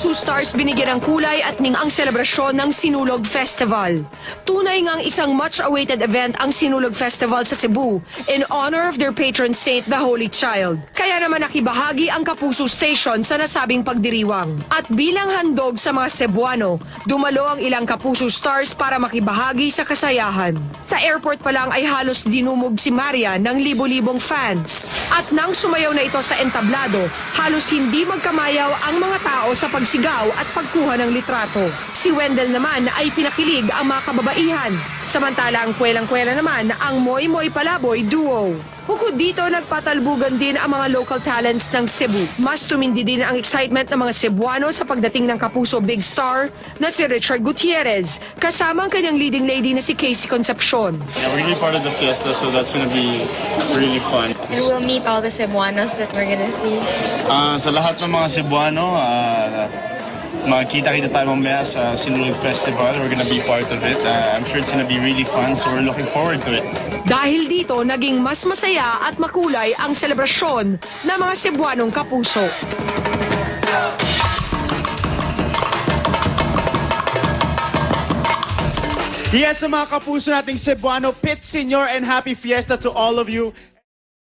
Kapuso Stars binigyan ng kulay at ang selebrasyon ng Sinulog Festival. Tunay ngang isang much-awaited event ang Sinulog Festival sa Cebu in honor of their patron saint, the Holy Child. Kaya naman nakibahagi ang Kapuso Station sa nasabing pagdiriwang. At bilang handog sa mga Cebuano, dumalo ang ilang Kapuso Stars para makibahagi sa kasayahan. Sa airport pa lang ay halos dinumog si Maria ng libo-libong fans. At nang sumayaw na ito sa entablado, halos hindi magkamayaw ang mga tao sa pagsigaw at pagkuha ng litrato. Si Wendell naman ay pinakilig ang mga kababaihan. Samantala ang kwelang-kwela naman ang Moy Moy Palaboy duo. Bukod dito, nagpatalbugan din ang mga local talents ng Cebu. Mas tumindi din ang excitement ng mga Cebuano sa pagdating ng Kapuso Big Star na si Richard Gutierrez, kasama ang kanyang leading lady na si Casey Concepcion. Yeah, we're really part of the fiesta, so that's gonna be really fun. And we'll meet all the Cebuanos that we're gonna see. Sa lahat ng mga Cebuano, makikita-kita tayo mamaya sa Sinulog Festival. We're gonna be part of it. I'm sure it's gonna be really fun, so we're looking forward to it. Dahil dito, naging mas masaya at makulay ang selebrasyon ng mga Cebuanong kapuso. Yes, sa mga kapuso nating Cebuano, Pit Senor and happy fiesta to all of you.